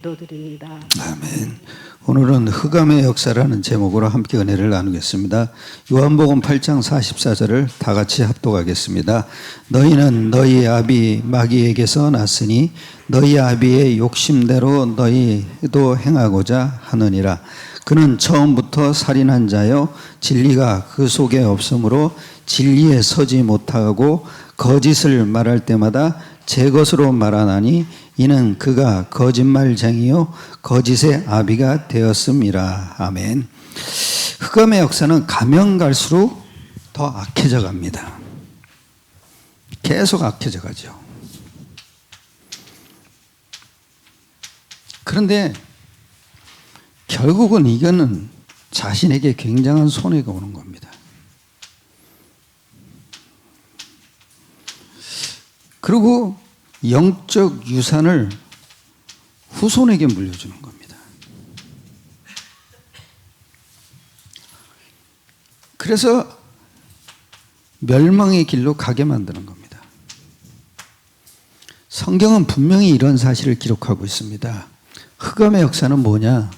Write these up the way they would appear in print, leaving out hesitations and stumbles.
기도드립니다. 아멘. 오늘은 흑암의 역사라는 제목으로 함께 은혜를 나누겠습니다. 요한복음 8장 44절을 다 같이 합독하겠습니다. 너희는 너희 아비 마귀에게서 났으니 너희 아비의 욕심대로 너희도 행하고자 하느니라. 그는 처음부터 살인한 자요 진리가 그 속에 없으므로 진리에 서지 못하고 거짓을 말할 때마다 제 것으로 말하나니 이는 그가 거짓말쟁이요 거짓의 아비가 되었음이라. 아멘. 흑암의 역사는 가면 갈수록 더 악해져 갑니다. 계속 악해져 가죠. 그런데 결국은 이거는 자신에게 굉장한 손해가 오는 겁니다. 그리고 영적 유산을 후손에게 물려주는 겁니다. 그래서 멸망의 길로 가게 만드는 겁니다. 성경은 분명히 이런 사실을 기록하고 있습니다. 흑암의 역사는 뭐냐?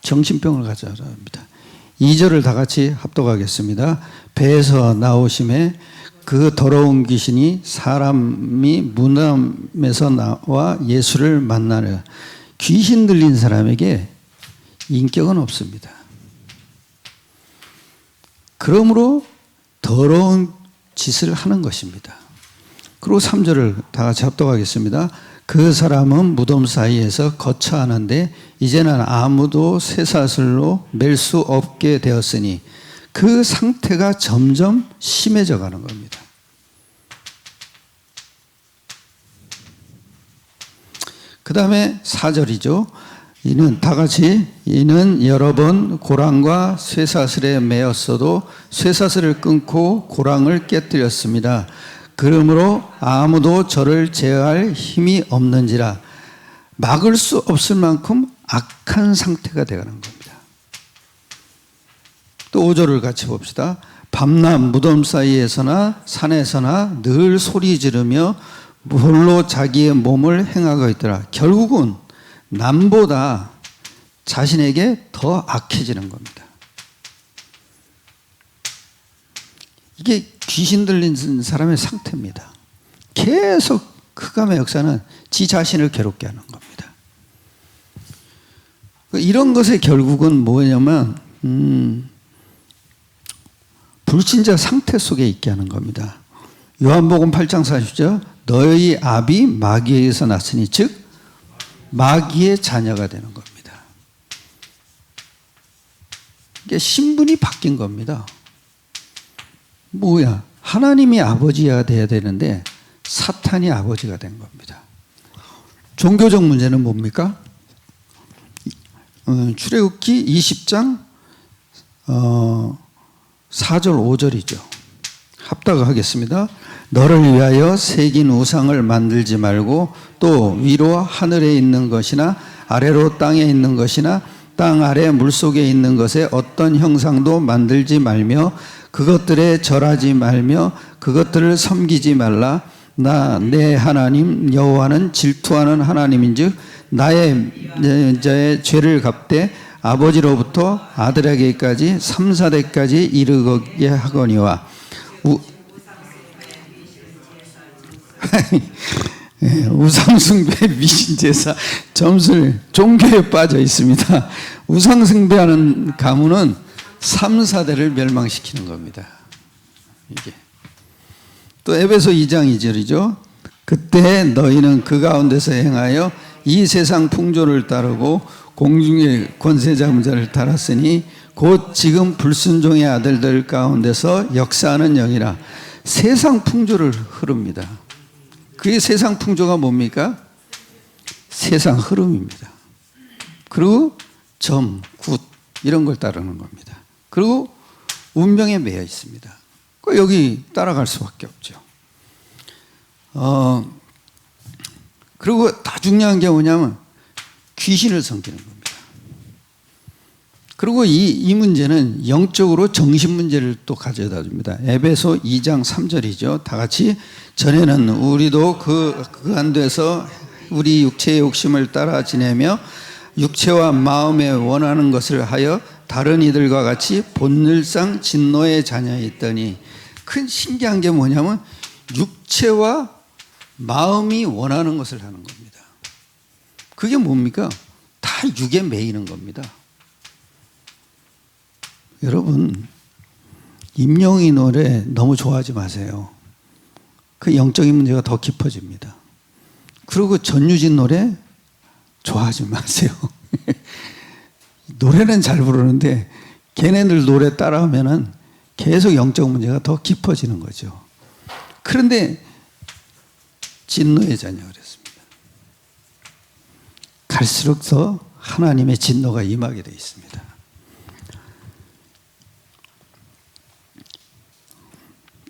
정신병을 가져야 합니다. 2절을 다 같이 합독하겠습니다. 배에서 나오심에 그 더러운 귀신이 사람이 문함에서 나와 예수를 만나려. 귀신 들린 사람에게 인격은 없습니다. 그러므로 더러운 짓을 하는 것입니다. 그리고 3절을 다 같이 합독하겠습니다. 그 사람은 무덤 사이에서 거처하는데 이제는 아무도 쇠사슬로 맬 수 없게 되었으니 그 상태가 점점 심해져 가는 겁니다. 그 다음에 4절이죠. 이는 다 같이 이는 여러 번 고랑과 쇠사슬에 매였어도 쇠사슬을 끊고 고랑을 깨뜨렸습니다. 그러므로 아무도 저를 제어할 힘이 없는지라. 막을 수 없을 만큼 악한 상태가 되어가는 겁니다. 또 5절을 같이 봅시다. 밤낮 무덤 사이에서나 산에서나 늘 소리 지르며 홀로 자기의 몸을 행하고 있더라. 결국은 남보다 자신에게 더 악해지는 겁니다. 이게 귀신 들린 사람의 상태입니다. 계속 흑암의 역사는 지 자신을 괴롭게 하는 겁니다. 이런 것의 결국은 뭐냐면 불신자 상태 속에 있게 하는 겁니다. 요한복음 8장 40절 너희 아비 마귀에게서 났으니 즉 마귀의 자녀가 되는 겁니다. 이게 신분이 바뀐 겁니다. 뭐야? 하나님이 아버지가 돼야 되는데 사탄이 아버지가 된 겁니다. 종교적 문제는 뭡니까? 출애굽기 20장 4절 5절이죠. 합독하겠습니다. 너를 위하여 새긴 우상을 만들지 말고 또 위로 하늘에 있는 것이나 아래로 땅에 있는 것이나 땅 아래 물속에 있는 것에 어떤 형상도 만들지 말며 그것들에 절하지 말며 그것들을 섬기지 말라. 나 내 하나님 여호와는 질투하는 하나님인즉 나의 자의 죄를 갚되 아버지로부터 아들에게까지 3, 4대까지 이르게 하거니와. 우상숭배 미신제사 점술 종교에 빠져 있습니다. 우상숭배하는 가문은 3, 4대를 멸망시키는 겁니다. 이게 또 에베소 2장 2절이죠. 그때 너희는 그 가운데서 행하여 이 세상 풍조를 따르고 공중의 권세 잡은 자를 따랐으니 곧 지금 불순종의 아들들 가운데서 역사하는 영이라. 세상 풍조를 흐릅니다. 그게 세상 풍조가 뭡니까? 세상 흐름입니다. 그리고 점, 굿 이런 걸 따르는 겁니다. 그리고 운명에 매여 있습니다. 여기 따라갈 수밖에 없죠. 그리고 더 중요한 게 뭐냐면 귀신을 섬기는 겁니다. 그리고 이 문제는 영적으로 정신 문제를 또 가져다 줍니다. 에베소 2장 3절이죠. 다 같이 전에는 우리도 그 안에서 우리 육체의 욕심을 따라 지내며 육체와 마음에 원하는 것을 하여 다른 이들과 같이 본질상 진노의 자녀에 있더니, 큰 신기한 게 뭐냐면 육체와 마음이 원하는 것을 하는 겁니다. 그게 뭡니까? 다 육에 매이는 겁니다. 여러분, 임영희 노래 너무 좋아하지 마세요. 그 영적인 문제가 더 깊어집니다. 그리고 전유진 노래 좋아하지 마세요. 노래는 잘 부르는데 걔네들 노래 따라하면은 계속 영적 문제가 더 깊어지는 거죠. 그런데 진노의 자녀 그랬습니다. 갈수록 더 하나님의 진노가 임하게 되어 있습니다.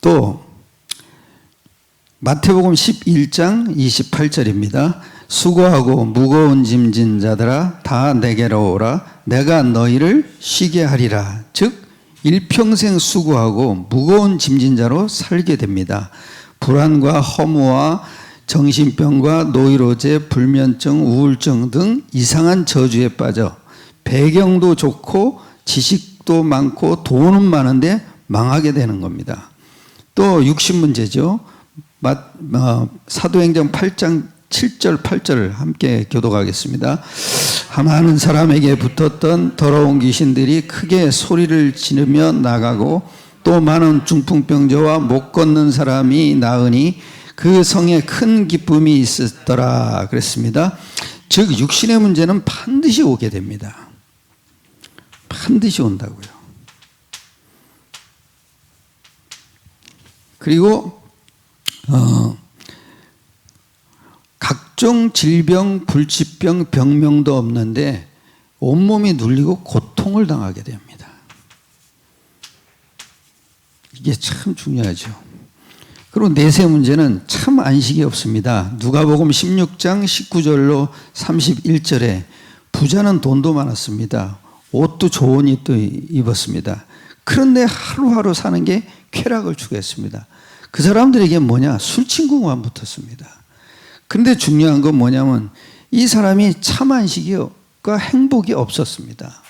또 마태복음 11장 28절입니다. 수고하고 무거운 짐진 자들아 다 내게로 오라. 내가 너희를 쉬게 하리라. 즉 일평생 수고하고 무거운 짐진 자로 살게 됩니다. 불안과 허무와 정신병과 노이로제, 불면증, 우울증 등 이상한 저주에 빠져 배경도 좋고 지식도 많고 돈은 많은데 망하게 되는 겁니다. 또 육신 문제죠. 사도행전 8장 7절 8절을 함께 교독하겠습니다. 많은 사람에게 붙었던 더러운 귀신들이 크게 소리를 지르며 나가고 또 많은 중풍병자와 못 걷는 사람이 나으니 그 성에 큰 기쁨이 있었더라 그랬습니다. 즉 육신의 문제는 반드시 오게 됩니다. 반드시 온다고요. 그리고 각종 질병, 불치병, 병명도 없는데 온몸이 눌리고 고통을 당하게 됩니다. 이게 참 중요하죠. 그리고 내세 문제는 참 안식이 없습니다. 누가복음 16장 19절로 31절에 부자는 돈도 많았습니다. 옷도 좋은 옷도 입었습니다. 그런데 하루하루 사는 게 쾌락을 추구했습니다. 그 사람들에게 뭐냐? 술 친구만 붙었습니다. 그런데 중요한 건 뭐냐면 이 사람이 참 안식과 행복이 없었습니다.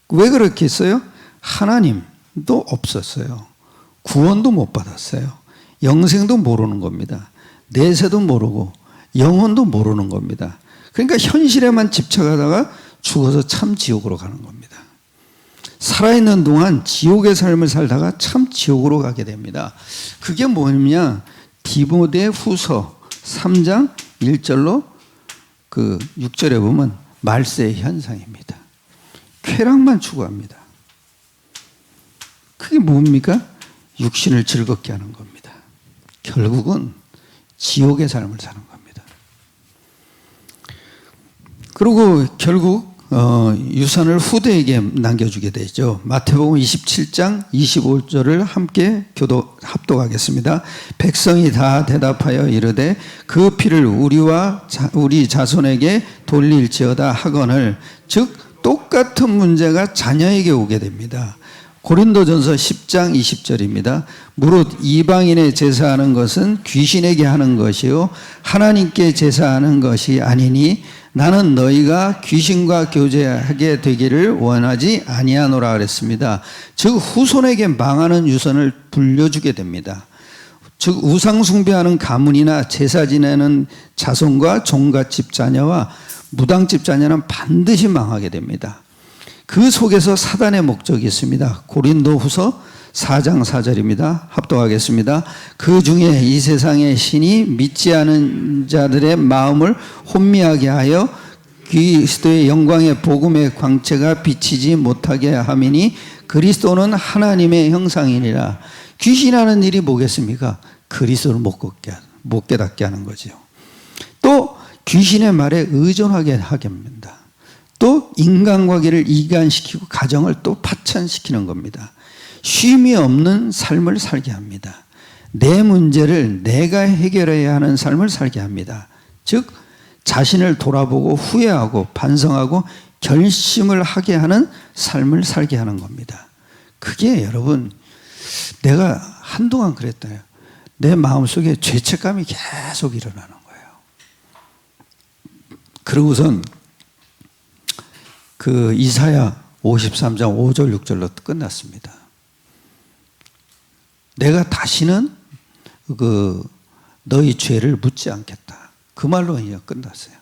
왜 그렇게 했어요? 하나님도 없었어요. 구원도 못 받았어요. 영생도 모르는 겁니다. 내세도 모르고 영혼도 모르는 겁니다. 그러니까 현실에만 집착하다가 죽어서 참 지옥으로 가는 겁니다. 살아있는 동안 지옥의 삶을 살다가 참 지옥으로 가게 됩니다. 그게 뭐냐? 디모데 후서 3장 1절로 그 6절에 보면 말세의 현상입니다. 쾌락만 추구합니다. 그게 뭡니까? 육신을 즐겁게 하는 겁니다. 결국은 지옥의 삶을 사는 겁니다. 그리고 결국 유산을 후대에게 남겨주게 되죠. 마태복음 27장 25절을 함께 합독하겠습니다. 백성이 다 대답하여 이르되 그 피를 우리 자손에게 돌릴지어다 하거늘, 즉 똑같은 문제가 자녀에게 오게 됩니다. 고린도전서 10장 20절입니다. 무릇 이방인의 제사하는 것은 귀신에게 하는 것이요 하나님께 제사하는 것이 아니니 나는 너희가 귀신과 교제하게 되기를 원하지 아니하노라 그랬습니다. 즉 후손에게 망하는 유산을 불려주게 됩니다. 즉 우상 숭배하는 가문이나 제사 지내는 자손과 종갓집 자녀와 무당집 자녀는 반드시 망하게 됩니다. 그 속에서 사단의 목적이 있습니다. 고린도후서 4장 4절입니다. 합독하겠습니다. 그 중에 이 세상의 신이 믿지 않은 자들의 마음을 혼미하게 하여 그리스도의 영광의 복음의 광채가 비치지 못하게 함이니 그리스도는 하나님의 형상이니라. 귀신하는 일이 뭐겠습니까? 그리스도를 못 깨닫게 하는 거죠. 또 귀신의 말에 의존하게 하게 합니다. 또 인간관계를 이간시키고 가정을 또 파탄시키는 겁니다. 쉼이 없는 삶을 살게 합니다. 내 문제를 내가 해결해야 하는 삶을 살게 합니다. 즉 자신을 돌아보고 후회하고 반성하고 결심을 하게 하는 삶을 살게 하는 겁니다. 그게 여러분, 내가 한동안 그랬어요. 내 마음속에 죄책감이 계속 일어나는 거예요. 그러고선 그 이사야 53장 5절 6절로 끝났습니다. 내가 다시는 너희 죄를 묻지 않겠다. 그 말로 그냥 끝났어요.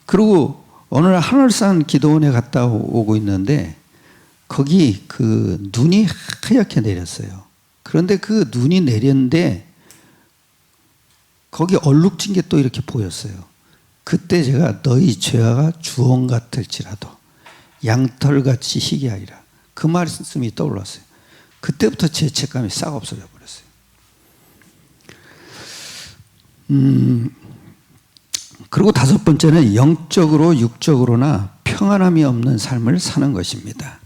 그리고 어느 날 하늘산 기도원에 갔다 오고 있는데 거기 눈이 하얗게 내렸어요. 그런데 그 눈이 내렸는데 거기 얼룩진 게 또 이렇게 보였어요. 그때 제가 너희 죄가 주홍 같을지라도 양털같이 희귀하리라. 그 말씀이 떠올랐어요. 그때부터 죄책감이 싹 없어져 버렸어요. 그리고 다섯 번째는 영적으로 육적으로나 평안함이 없는 삶을 사는 것입니다.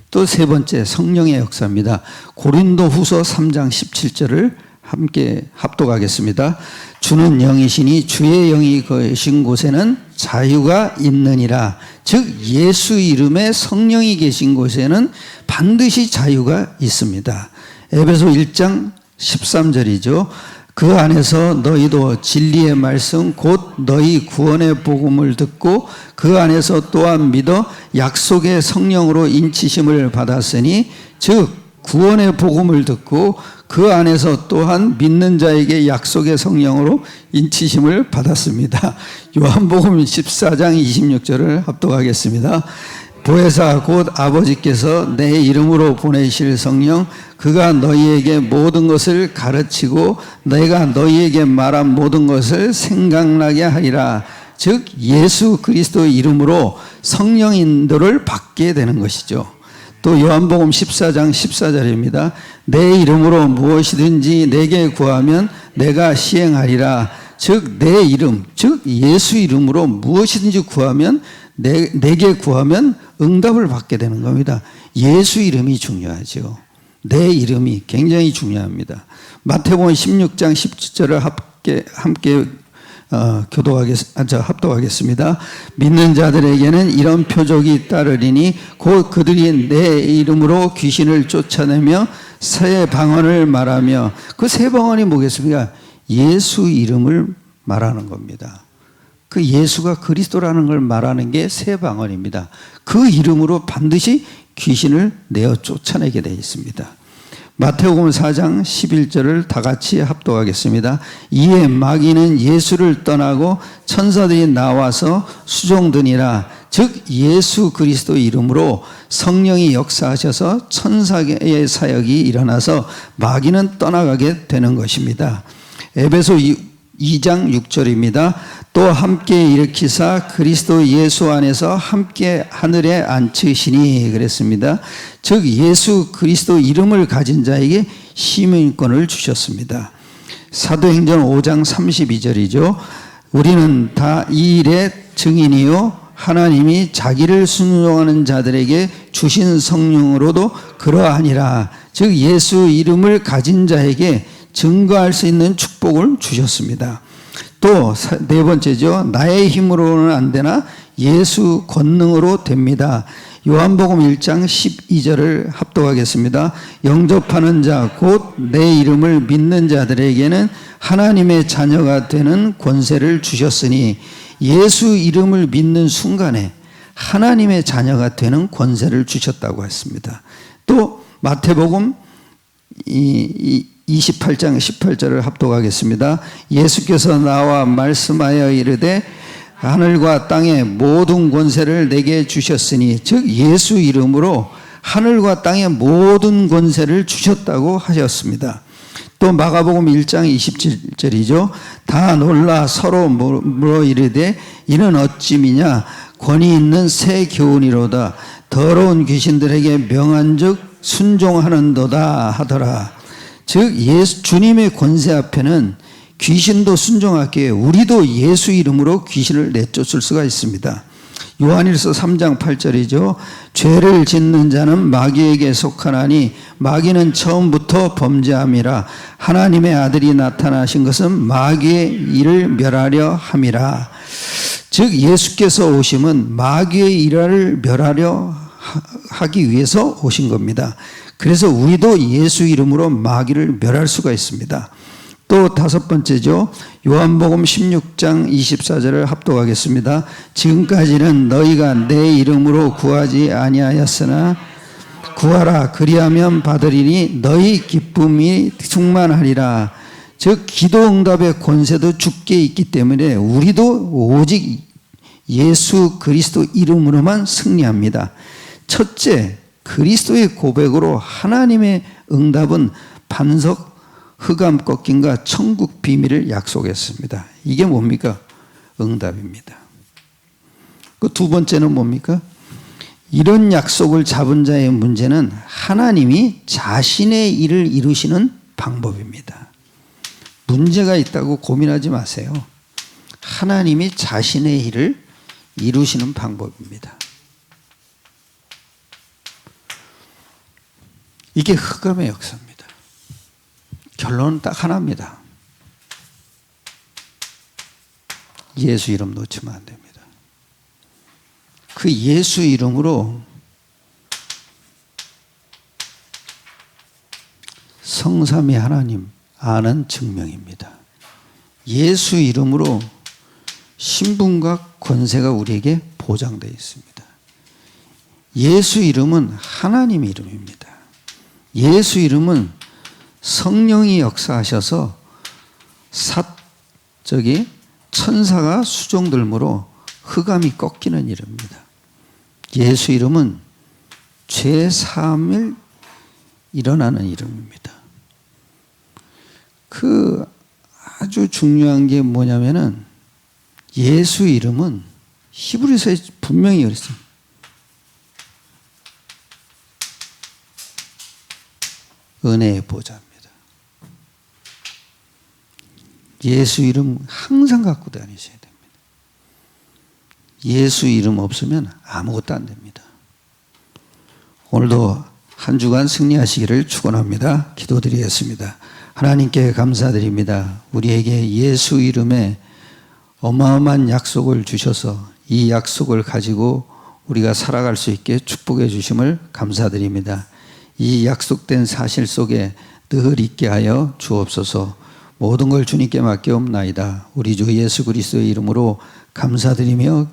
또 세 번째 성령의 역사입니다. 고린도후서 3장 17절을 함께 합독하겠습니다. 주는 영이시니 주의 영이 계신 곳에는 자유가 있느니라. 즉 예수 이름에 성령이 계신 곳에는 반드시 자유가 있습니다. 에베소 1장 13절이죠. 그 안에서 너희도 진리의 말씀 곧 너희 구원의 복음을 듣고 그 안에서 또한 믿어 약속의 성령으로 인치심을 받았으니 즉 구원의 복음을 듣고 그 안에서 또한 믿는 자에게 약속의 성령으로 인치심을 받았습니다. 요한복음 14장 26절을 합독하겠습니다. 보혜사 곧 아버지께서 내 이름으로 보내실 성령 그가 너희에게 모든 것을 가르치고 내가 너희에게 말한 모든 것을 생각나게 하리라. 즉 예수 그리스도 이름으로 성령 인도를 받게 되는 것이죠. 또 요한복음 14장 14절입니다. 내 이름으로 무엇이든지 내게 구하면 내가 시행하리라. 즉 내 이름, 즉 예수 이름으로 무엇이든지 구하면 내게 구하면 응답을 받게 되는 겁니다. 예수 이름이 중요하죠. 내 이름이 굉장히 중요합니다. 마태복음 16장 17절을 함께 합독하겠습니다. 믿는 자들에게는 이런 표적이 따르리니 곧 그들이 내 이름으로 귀신을 쫓아내며 새 방언을 말하며 그 새 방언이 뭐겠습니까? 예수 이름을 말하는 겁니다. 그 예수가 그리스도라는 걸 말하는 게 새 방언입니다. 그 이름으로 반드시 귀신을 내어 쫓아내게 되어 있습니다. 마태복음 4장 11절을 다 같이 합독하겠습니다. 이에 마귀는 예수를 떠나고 천사들이 나와서 수종드니라. 즉 예수 그리스도 이름으로 성령이 역사하셔서 천사의 사역이 일어나서 마귀는 떠나가게 되는 것입니다. 에베소 2장 6절입니다. 또 함께 일으키사 그리스도 예수 안에서 함께 하늘에 앉히시니 그랬습니다. 즉 예수 그리스도 이름을 가진 자에게 시민권을 주셨습니다. 사도행전 5장 32절이죠. 우리는 다 이 일의 증인이요 하나님이 자기를 순종하는 자들에게 주신 성령으로도 그러하니라. 즉 예수 이름을 가진 자에게 증거할 수 있는 축복을 주셨습니다. 또 네 번째죠. 나의 힘으로는 안 되나 예수 권능으로 됩니다. 요한복음 1장 12절을 합독하겠습니다. 영접하는 자 곧 내 이름을 믿는 자들에게는 하나님의 자녀가 되는 권세를 주셨으니 예수 이름을 믿는 순간에 하나님의 자녀가 되는 권세를 주셨다고 했습니다. 또 마태복음 28장 18절을 합독하겠습니다. 예수께서 나와 말씀하여 이르되 하늘과 땅의 모든 권세를 내게 주셨으니 즉 예수 이름으로 하늘과 땅의 모든 권세를 주셨다고 하셨습니다. 또 마가복음 1장 27절이죠. 다 놀라 서로 물어 이르되 이는 어찌미냐 권위 있는 새 교훈이로다. 더러운 귀신들에게 명한즉 순종하는도다 하더라. 즉 주님의 권세 앞에는 귀신도 순종하기에 우리도 예수 이름으로 귀신을 내쫓을 수가 있습니다. 요한일서 3장 8절이죠. 죄를 짓는 자는 마귀에게 속하나니 마귀는 처음부터 범죄함이라. 하나님의 아들이 나타나신 것은 마귀의 일을 멸하려 함이라. 즉 예수께서 오심은 마귀의 일을 멸하려 하기 위해서 오신 겁니다. 그래서 우리도 예수 이름으로 마귀를 멸할 수가 있습니다. 또 다섯 번째죠. 요한복음 16장 24절을 합독하겠습니다. 지금까지는 너희가 내 이름으로 구하지 아니하였으나 구하라 그리하면 받으리니 너희 기쁨이 충만하리라. 즉 기도 응답의 권세도 주께 있기 때문에 우리도 오직 예수 그리스도 이름으로만 승리합니다. 첫째, 그리스도의 고백으로 하나님의 응답은 반석 흑암 꺾임과 천국 비밀을 약속했습니다. 이게 뭡니까? 응답입니다. 그 두 번째는 뭡니까? 이런 약속을 잡은 자의 문제는 하나님이 자신의 일을 이루시는 방법입니다. 문제가 있다고 고민하지 마세요. 하나님이 자신의 일을 이루시는 방법입니다. 이게 흑암의 역사입니다. 결론은 딱 하나입니다. 예수 이름 놓치면 안 됩니다. 그 예수 이름으로 성삼위 하나님 아는 증명입니다. 예수 이름으로 신분과 권세가 우리에게 보장되어 있습니다. 예수 이름은 하나님 이름입니다. 예수 이름은 성령이 역사하셔서 천사가 수종들므로 흑암이 꺾이는 이름입니다. 예수 이름은 죄 사함을 일어나는 이름입니다. 그 아주 중요한 게 뭐냐면은 예수 이름은 히브리서에 분명히 그랬어요. 은혜의 보좌입니다. 예수 이름 항상 갖고 다니셔야 됩니다. 예수 이름 없으면 아무것도 안 됩니다. 오늘도 한 주간 승리하시기를 축원합니다. 기도드리겠습니다. 하나님께 감사드립니다. 우리에게 예수 이름에 어마어마한 약속을 주셔서 이 약속을 가지고 우리가 살아갈 수 있게 축복해 주심을 감사드립니다. 이 약속된 사실 속에 늘 있게 하여 주옵소서. 모든 걸 주님께 맡겨옵나이다. 우리 주 예수 그리스도의 이름으로 감사드리며